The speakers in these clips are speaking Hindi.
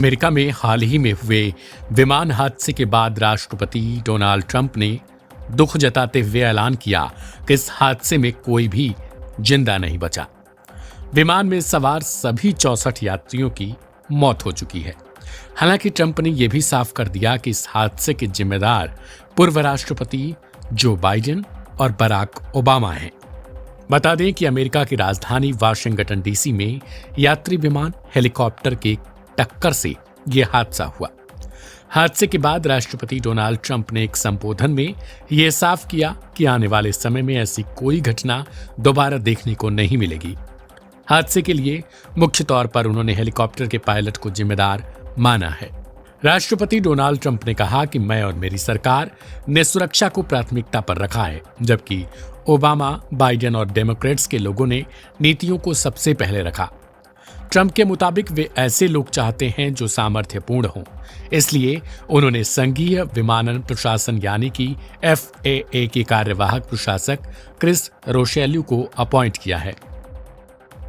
अमेरिका में हाल ही में हुए विमान हादसे के बाद राष्ट्रपति डोनाल्ड ट्रंप ने दुख जताते हुए ऐलान किया कि इस हादसे में कोई भी जिंदा नहीं बचा। विमान में सवार सभी 64 यात्रियों की मौत हो चुकी है। हालांकि ट्रंप ने यह भी साफ कर दिया कि इस हादसे के जिम्मेदार पूर्व राष्ट्रपति जो बाइडेन और बराक ओबामा हैं। बता दें कि अमेरिका की राजधानी वाशिंगटन डीसी में यात्री विमान हेलीकॉप्टर के टक्कर से यह हादसा हुआ। हादसे के बाद राष्ट्रपति डोनाल्ड ट्रंप ने एक संबोधन में यह साफ किया कि आने वाले समय में ऐसी कोई घटना दोबारा देखने को नहीं मिलेगी। हादसे के लिए मुख्य तौर पर उन्होंने हेलीकॉप्टर के पायलट को जिम्मेदार माना है। राष्ट्रपति डोनाल्ड ट्रंप ने कहा कि मैं और मेरी सरकार ने सुरक्षा को प्राथमिकता पर रखा है, जबकि ओबामा, बाइडेन और डेमोक्रेट्स के लोगों ने नीतियों को सबसे पहले रखा। ट्रंप के मुताबिक वे ऐसे लोग चाहते हैं जो सामर्थ्यपूर्ण हों, इसलिए उन्होंने संघीय विमानन प्रशासन यानी कि FAA के कार्यवाहक प्रशासक क्रिस रोशेल्यू को अपॉइंट किया है।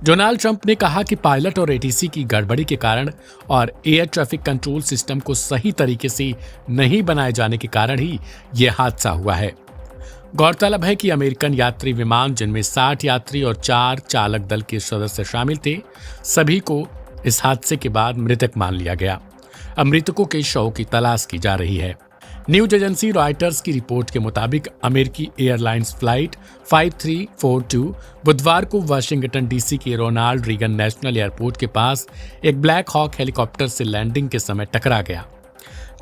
डोनाल्ड ट्रंप ने कहा कि पायलट और ATC की गड़बड़ी के कारण और एयर ट्रैफिक कंट्रोल सिस्टम को सही तरीके से नहीं बनाए जाने के कारण ही यह हादसा हुआ है। गौरतलब है कि अमेरिकन यात्री विमान जिनमें 60 यात्री और 4 चालक दल के सदस्य शामिल थे, सभी को इस हादसे के बाद मृतक मान लिया गया। अब मृतकों के शव की तलाश की जा रही है। न्यूज एजेंसी रॉयटर्स की रिपोर्ट के मुताबिक अमेरिकी एयरलाइंस फ्लाइट 5342 बुधवार को वाशिंगटन डीसी के रोनाल्ड रीगन नेशनल एयरपोर्ट के पास एक ब्लैक हॉक हेलीकॉप्टर से लैंडिंग के समय टकरा गया।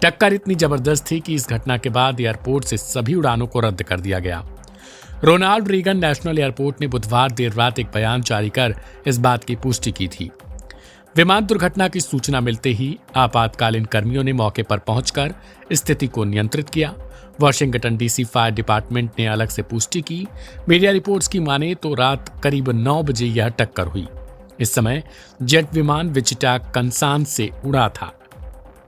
टक्कर इतनी जबरदस्त थी कि इस घटना के बाद एयरपोर्ट से सभी उड़ानों को रद्द कर दिया गया। रोनाल्ड रीगन नेशनल एयरपोर्ट ने बुधवार देर रात एक बयान जारी कर इस बात की पुष्टि की थी। विमान दुर्घटना की सूचना मिलते ही आपातकालीन कर्मियों ने मौके पर पहुंचकर स्थिति को नियंत्रित किया। वाशिंगटन डीसी फायर डिपार्टमेंट ने अलग से पुष्टि की। मीडिया रिपोर्ट्स की माने तो रात करीब 9 बजे यह टक्कर हुई। इस समय जेट विमान विचिटा कंसान से उड़ा था।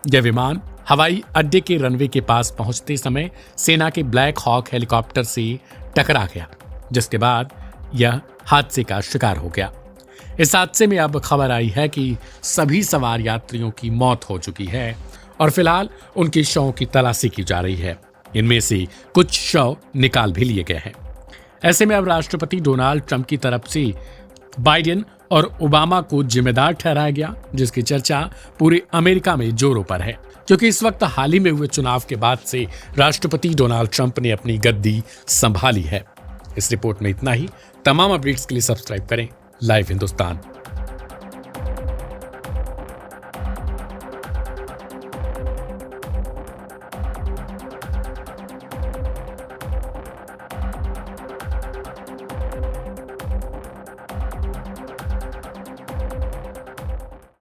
यह विमान हवाई अड्डे के रनवे के पास पहुंचते समय सेना के ब्लैक हॉक हेलीकॉप्टर से टकरा गया, जिसके बाद यह हादसे का शिकार हो गया। इस हादसे में अब खबर आई है कि सभी सवार यात्रियों की मौत हो चुकी है और फिलहाल उनके शवों की तलाशी की जा रही है। इनमें से कुछ शव निकाल भी लिए गए हैं। ऐसे में अब राष्ट्रपति डोनाल्ड ट्रंप की तरफ से बाइडेन और ओबामा को जिम्मेदार ठहराया गया, जिसकी चर्चा पूरे अमेरिका में जोरों पर है, क्योंकि इस वक्त हाल ही में हुए चुनाव के बाद से राष्ट्रपति डोनाल्ड ट्रंप ने अपनी गद्दी संभाली है। इस रिपोर्ट में इतना ही। तमाम अपडेट्स के लिए सब्सक्राइब करें लाइव हिंदुस्तान।